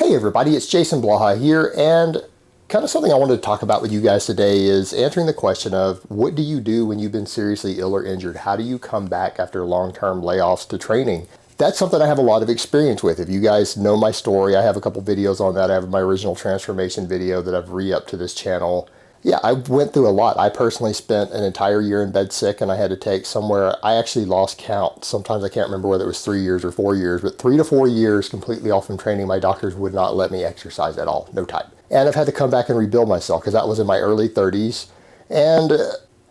Hey everybody, it's Jason Blaha here, and kind of something I wanted to talk about with you guys today is answering the question of what do you do when you've been seriously ill or injured? How do you come back after long-term layoffs to training? That's something I have a lot of experience with. If you guys know my story, I have a couple videos on that. I have my original transformation video that I've re-upped to this channel. Yeah, I went through a lot. I personally spent an entire year in bed sick, and I had to take somewhere, I actually lost count. Sometimes I can't remember whether it was 3 years or 4 years, but 3 to 4 years completely off from training. My doctors would not let me exercise at all, no time. And I've had to come back and rebuild myself because that was in my early 30s. And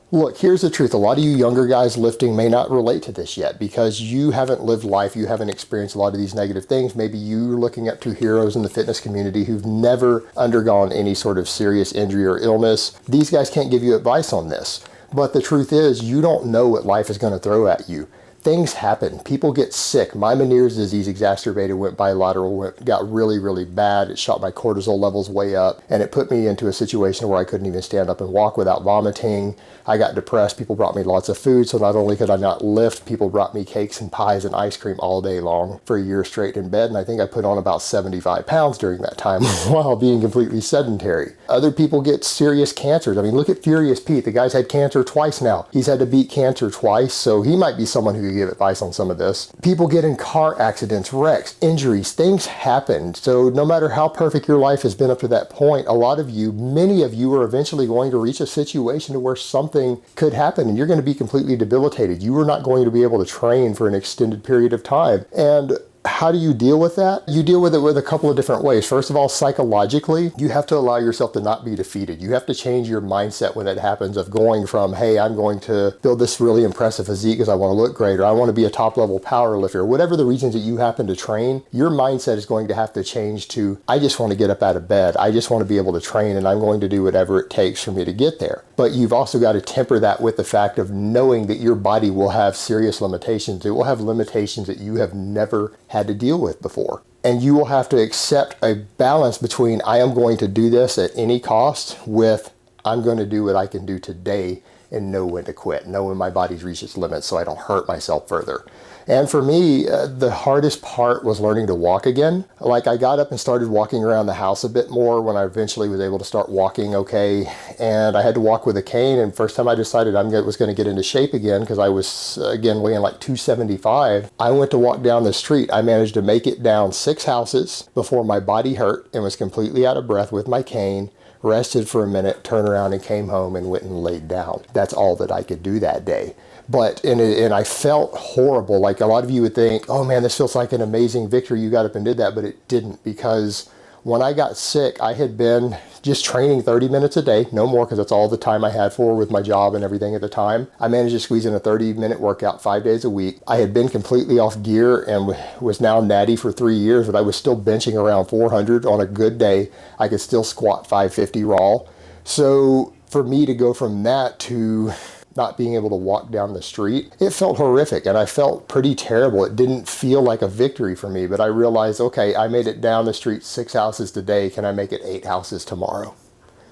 look, here's the truth. A lot of you younger guys lifting may not relate to this yet because you haven't lived life. You haven't experienced a lot of these negative things. Maybe you're looking up to heroes in the fitness community who've never undergone any sort of serious injury or illness. These guys can't give you advice on this. But the truth is, you don't know what life is going to throw at you. Things happen. People get sick. My Meniere's disease exacerbated, went bilateral, got really, really bad. It shot my cortisol levels way up, and it put me into a situation where I couldn't even stand up and walk without vomiting. I got depressed. People brought me lots of food, so not only could I not lift, people brought me cakes and pies and ice cream all day long for a year straight in bed, and I think I put on about 75 pounds during that time while being completely sedentary. Other people get serious cancers. I mean, look at Furious Pete. The guy's had cancer twice now. He's had to beat cancer twice, so he might be someone who could give advice on some of this. People get in car accidents, wrecks, injuries, things happen. So no matter how perfect your life has been up to that point, a lot of you, many of you are eventually going to reach a situation to where something could happen and you're going to be completely debilitated. You are not going to be able to train for an extended period of time. And how do you deal with that? You deal with it with a couple of different ways. First of all, psychologically, you have to allow yourself to not be defeated. You have to change your mindset when it happens of going from, hey, I'm going to build this really impressive physique because I want to look great, or I want to be a top level power lifter, whatever the reasons that you happen to train, your mindset is going to have to change to, I just want to get up out of bed. I just want to be able to train and I'm going to do whatever it takes for me to get there. But you've also got to temper that with the fact of knowing that your body will have serious limitations. It will have limitations that you have never had to deal with before. And you will have to accept a balance between I am going to do this at any cost with I'm going to do what I can do today and know when to quit, know when my body's reached its limits so I don't hurt myself further. And for me, the hardest part was learning to walk again. Like I got up and started walking around the house a bit more when I eventually was able to start walking okay. And I had to walk with a cane. And first time I decided I was going to get into shape again because I was, again, weighing like 275. I went to walk down the street. I managed to make it down 6 houses before my body hurt and was completely out of breath with my cane. Rested for a minute, turned around and came home and went and laid down. That's all that I could do that day. But, and I felt horrible. Like a lot of you would think, oh man, this feels like an amazing victory. You got up and did that, but it didn't, because when I got sick, I had been just training 30 minutes a day, no more, because that's all the time I had for with my job and everything at the time. I managed to squeeze in a 30-minute workout 5 days a week. I had been completely off gear and was now natty for 3 years, but I was still benching around 400 on a good day. I could still squat 550 raw. So for me to go from that to not being able to walk down the street, it felt horrific and I felt pretty terrible. It didn't feel like a victory for me, but I realized, okay, I made it down the street 6 houses today. Can I make it 8 houses tomorrow?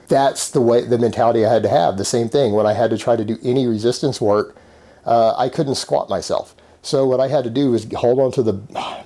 That's the mentality I had to have. The same thing when I had to try to do any resistance work, I couldn't squat myself. So what I had to do was hold on to the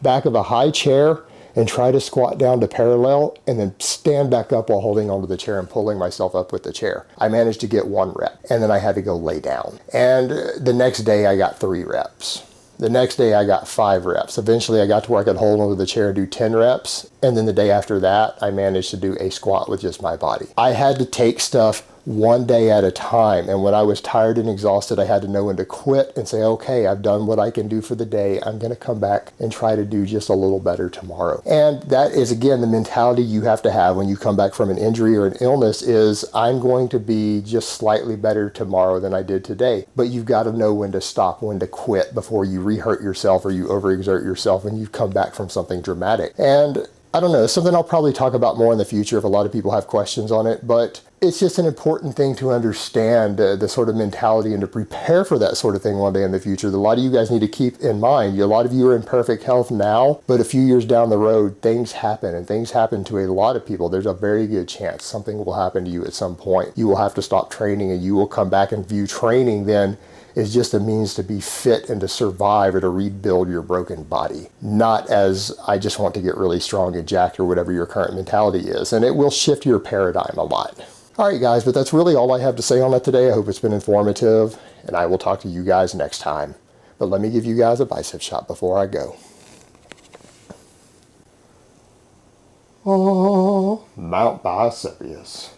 back of a high chair and try to squat down to parallel and then stand back up while holding onto the chair and pulling myself up with the chair. I managed to get 1 rep and then I had to go lay down. And the next day I got 3 reps. The next day I got 5 reps. Eventually I got to where I could hold onto the chair and do 10 reps. And then the day after that, I managed to do a squat with just my body. I had to take stuff one day at a time. And when I was tired and exhausted, I had to know when to quit and say, okay, I've done what I can do for the day. I'm going to come back and try to do just a little better tomorrow. And that is, again, the mentality you have to have when you come back from an injury or an illness is I'm going to be just slightly better tomorrow than I did today. But you've got to know when to stop, when to quit before you re-hurt yourself or you overexert yourself when you've come back from something dramatic. And I don't know, something I'll probably talk about more in the future if a lot of people have questions on it, but it's just an important thing to understand the sort of mentality and to prepare for that sort of thing one day in the future. A lot of you guys need to keep in mind, a lot of you are in perfect health now, but a few years down the road, things happen and things happen to a lot of people. There's a very good chance something will happen to you at some point. You will have to stop training and you will come back and view training then is just a means to be fit and to survive or to rebuild your broken body. Not as I just want to get really strong and jacked or whatever your current mentality is. And it will shift your paradigm a lot. All right, guys, but that's really all I have to say on it today. I hope it's been informative, and I will talk to you guys next time. But let me give you guys a bicep shot before I go. Oh, Mount Bicepius.